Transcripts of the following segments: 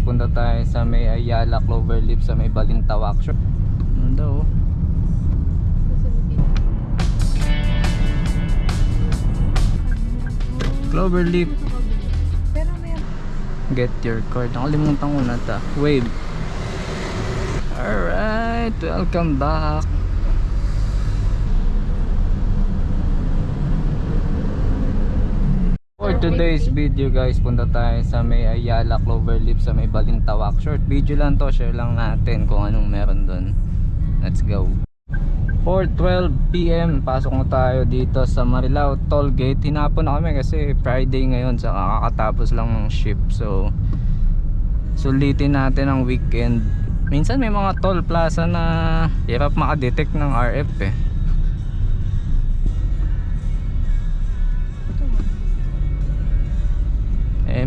punta tayo sa may Ayala Cloverleaf sa may Balintawak. Ano daw? Cloverleaf. Pero may Get your card. Nakalimutan ko na ta. Wave. Alright, welcome back. For today's video guys, punta tayo sa may Ayala Cloverleaf sa may Balintawak. Short video lang to, share lang natin kung anong meron dun. Let's go. 4:12 PM pasok na tayo dito sa Marilao Tollgate. Hinapon na kami kasi Friday ngayon, sa kakatapos lang ng shift. So sulitin natin ang weekend. Minsan may mga toll plaza na hirap makadetect ng RF eh.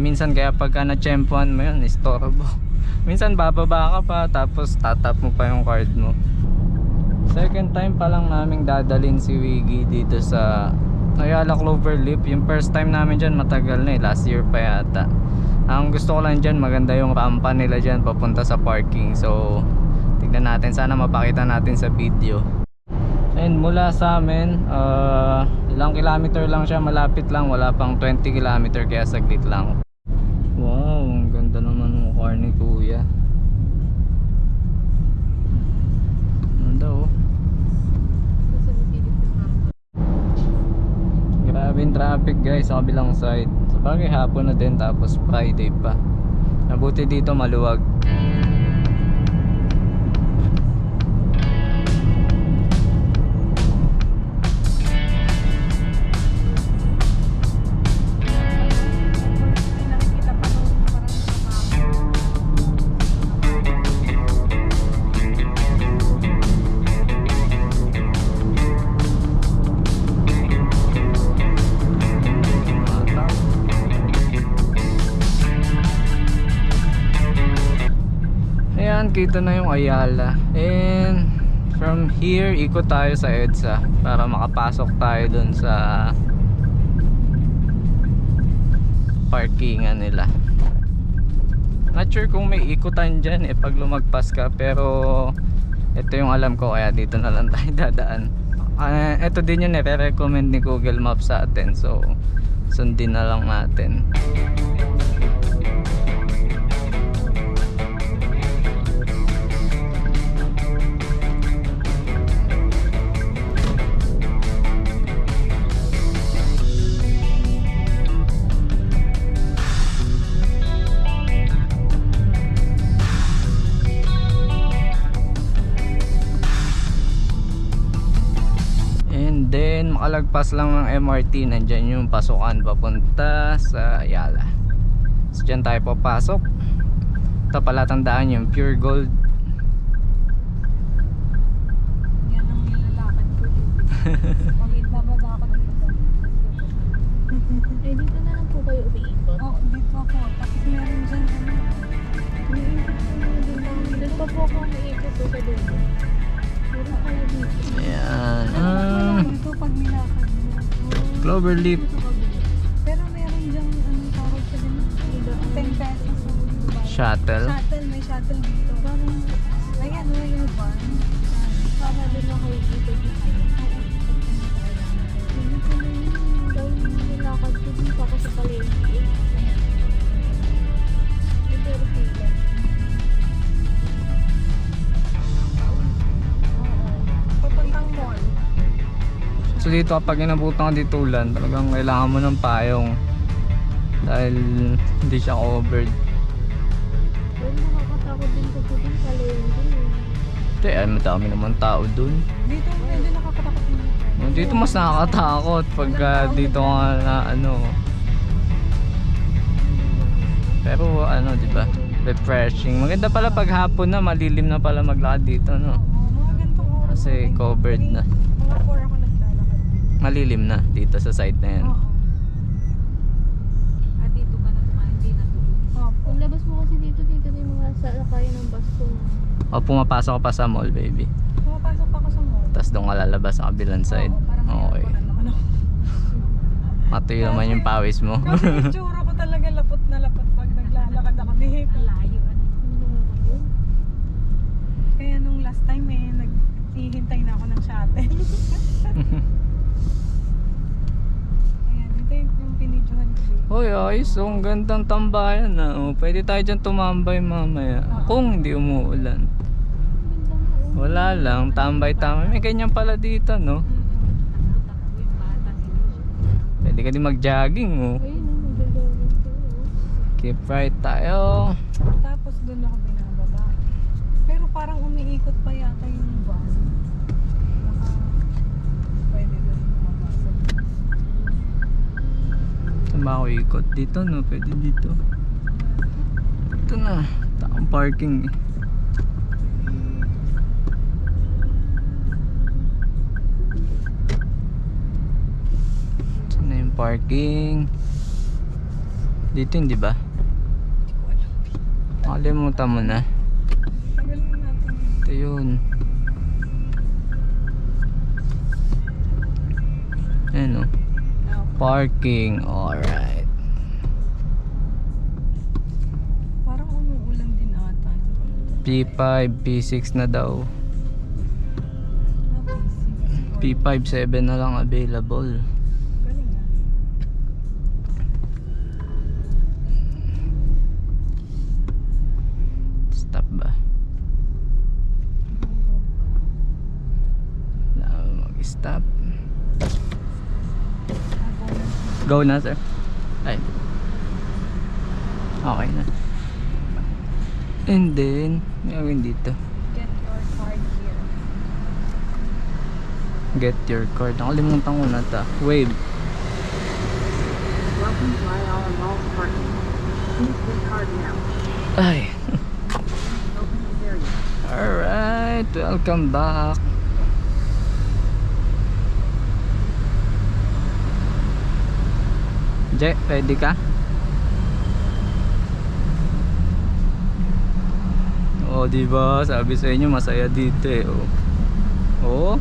Minsan kaya pagka na-tsempuan mo yun, istorbo. Minsan bababa ka pa tapos tatap mo pa yung card mo. Second time pa lang naming dadalhin si Wiggy dito sa Ayala Cloverleaf. Yung first time namin dyan matagal na eh, last year pa yata. Ang gusto ko lang dyan, maganda yung rampa nila dyan papunta sa parking. So tignan natin, sana mapakita natin sa video. And mula sa amin, ilang kilometer lang siya, malapit lang, wala pang 20 kilometer kaya saglit lang. Wow, ang ganda naman ng car ni Kuya. Grabe yung traffic guys sa kabilang side. Sabagay hapon na din tapos Friday pa. Nabuti dito maluwag. Kita na yung Ayala, and from here ikot tayo sa EDSA para makapasok tayo dun sa parkingan nila. Not sure kung may ikutan dyan pag lumagpas ka, pero ito yung alam ko kaya dito na lang tayo dadaan. Ito din yung nire-recommend ni Google Maps sa atin, so sundin na lang natin. Then makalagpas lang ng MRT, nandyan yung pasukan papunta sa Ayala. So dyan tayo papasok. Ito pala, tandaan yung Pure Gold. yan ang nilalakad ko. Pag bababa ako dito. Eh, dito na lang po kayo umiikot. Oo, dito ako. Tapos meron dyan ano. Umiikot po na din lang. Doon pa po ako umiikot po sa dulo. Meron pala dito. Ayan. Dito pag nilakad mo. Cloverleaf. Pero meron dyan anong tawag sa din? 10 pesos. Shuttle. Shuttle, may shuttle dito. Parang, Ayan, yung van. para doon na kayo dito dito. Hindi ko na yun. Dahil nilakad ko dito ako sa palengke. Pero pila. Papuntang mall. So dito kapag inabutan ka dito ulan, talagang kailangan mo ng payong dahil hindi siya covered. Pero nakakatakot din kasi din palengke. Madami naman tao dun. Dito medyo nakakatakot din. Dito mas nakakatakot pagka dito ka na ano. Pero ano, di ba? Refreshing. Maganda pala pag hapon na, malilim na pala maglakad dito, no? Mga gantong oras. Kasi covered na. Mga 4 ako naglalakad. Malilim na dito sa side na yan. Oo. Dito ka na tumahin, hindi na tuloy. Kung labas mo kasi dito na yung mga salakayan ng bus ko. O pumapasok ka pa sa mall, baby. Pumapasok pa ako sa mall. Tapos doon ka lalabas sa kabilang side. Oo, para Okay. mayroon naman ako. Matuyo naman yung pawis mo. Kasi yung tsura ko talaga lapot na lapot pag naglalakad ako dito. Layo. natin. Ayan, ito yung pinidyohan ko. Hoy, ayos. Oh, ang gandang tambayan na. Oh, pwede tayo dyan tumambay mamaya. Kung hindi umuulan. Wala lang. Tambay-tambay. May ganyan pala dito, no? Pwede ka din mag-jogging, oh. Ayun, magdadawin ko. Keep right tayo. Tapos doon ako binababa. Pero parang umiikot pa yata yung bus. Baka pwede doon mabasa. Saan ba ako ikot? Dito, no? Pwede dito. Ito na. Takang parking, eh. Saan na yung parking? Dito, hindi ba? Hindi ko alam. Nakalimutan mo na. Tagal na natin. Ito yun. Ayan, oh. Parking. Alright. Parang umuulan din ata. P5, P6 na daw. P5, 7 na lang available. Galing ah. Stop ba? Wala mag-stop. Go na, sir. Ay. Okay na. And then, may gawin dito. Get your card here. Get your card. Nakalimutan ko na ta. Wave. Welcome to IR Mall Parking. Please get card now. Ay. Open this area. Alright. Welcome back. Je, ready ka? Oh, di ba? Sabi sa inyo masaya dito eh. Oh. Oh.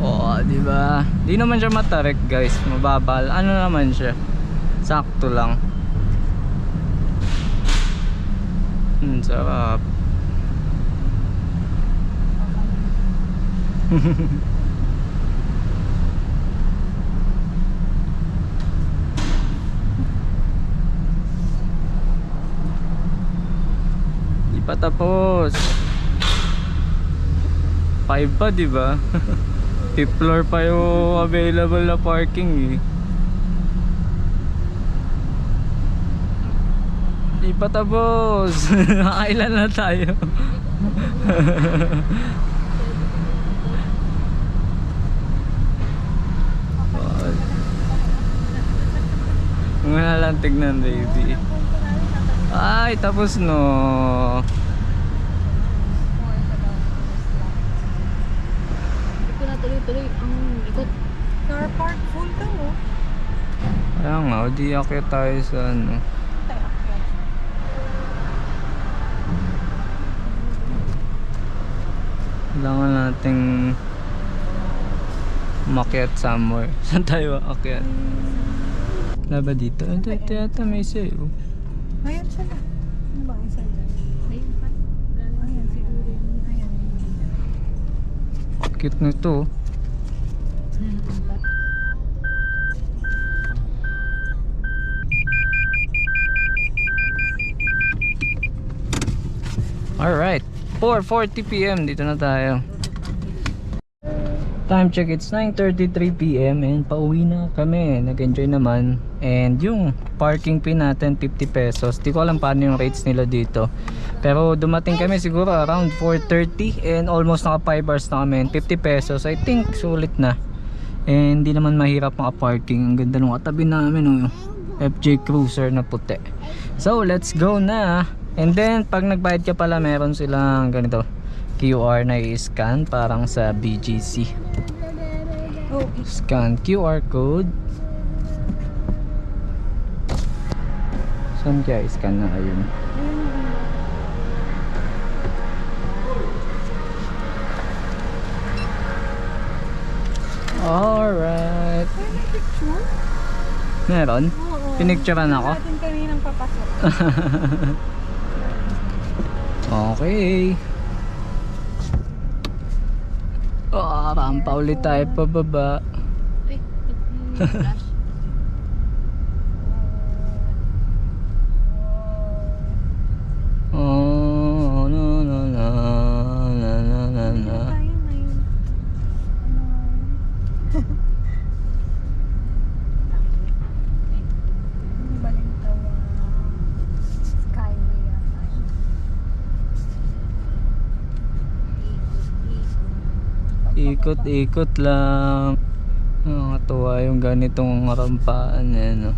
Oh, di ba? Di naman siya matarik, guys. Mababal. Ano naman siya? Sakto lang. Sarap. Di pa tapos. 5 pa, di ba? 5th floor pa yung available na parking, eh. Di pa tapos. Nakailan na tayo. Mga lang tignan, baby. Ay, tapos no. Hindi ko na tuloy-tuloy ang ikot. Car park full daw oh. Kaya nga, di akyat tayo sa ano. Tayo akyat. Kailangan nating umakyat somewhere. Saan tayo akyat? Wala ba dito? Ito yata may sayo. Ayan sila. Ano ba ang isa dyan? Ayun pa. Galing Ayan siguro yun. Ayan. Cute na ito. Alright, 4:40 PM dito na tayo. Time check, it's 9:33 PM and pauwi na kami. Nag-enjoy naman. And yung parking fee natin 50 pesos. Di ko alam paano yung rates nila dito. Pero dumating kami siguro around 4:30 and almost naka 5 hours na kami. 50 pesos, I think sulit na. And di naman mahirap maka-parking. Ang ganda nung katabi namin, oh. FJ Cruiser na puti. So let's go na. And then pag nagbayad ka pala, meron silang ganito QR na i-scan parang sa BGC. Oh, Scan QR code. Saan kaya i-scan na? Ayun. Alright. may picture? Meron? Oo. Pinicturean ako? Natin kaninang papasok. Okay. Rampa ulit tayo pababa. Ay, flash. Oh, no, no, no, na, na, na, na. Tayo na yun. Balintawa. Skyway yata yun. Ikot-ikot lang. Nakakatuwa yung ganitong rampaan eh, no?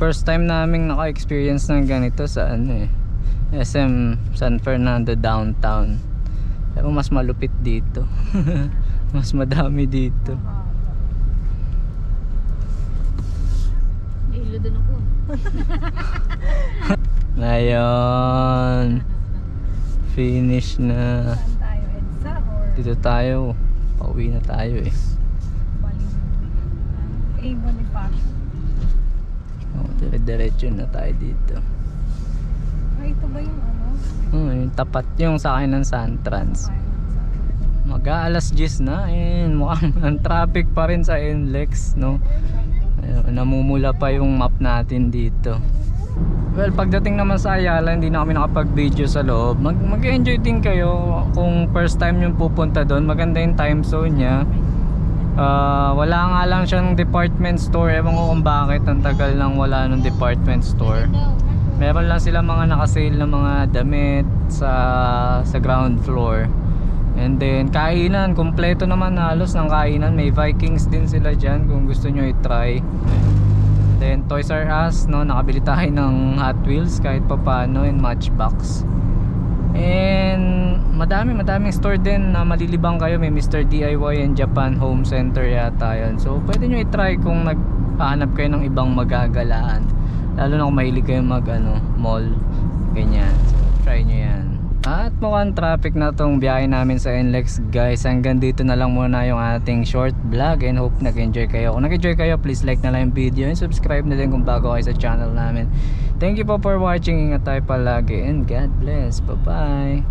First time naming naka-experience ng ganito sa ano eh, SM San Fernando downtown. Pero mas malupit dito. Mas madami dito. Nahilo din ako. Ngayon, finish na. Saan tayo? EDSA or Dito tayo. Pauwi na tayo eh. Bonifacio? Dire-diretso na tayo dito. Ay, ito ba yung ano? Yung tapat yung sa akin ng Santrans. Mag-aalas 10 na and mukhang ang traffic pa rin sa NLEX, no? Ayun, namumula pa yung map natin dito. Well, pagdating naman sa Ayala, hindi na kami nakapag-video sa loob. Mag-enjoy din kayo kung first time yung pupunta doon. Maganda yung time zone niya. Wala nga lang siyang department store. Ewan ko kung bakit ang tagal nang wala ng department store. Meron lang sila mga naka-sale na mga damit sa ground floor. And then kainan, kompleto naman halos ng kainan. May Vikings din sila dyan kung gusto nyo i-try. Then Toys R Us, no, nakabili tayo ng Hot Wheels kahit papano and Matchbox. And madaming store din na malilibang kayo. May Mr. DIY and Japan Home Center yata yun. So pwede nyo i-try kung naghahanap kayo ng ibang magagalaan. Lalo na kung mahilig kayo mag mall, ganyan. So try nyo yan. At mukhang traffic na tong biyahe namin sa NLEX, guys. Hanggang dito na lang muna yung ating short vlog, and hope nag-enjoy kayo. Kung nag-enjoy kayo, please like na lang yung video and subscribe na din kung bago kayo sa channel namin. Thank you po for watching. Ingat tayo palagi and God bless. Bye bye.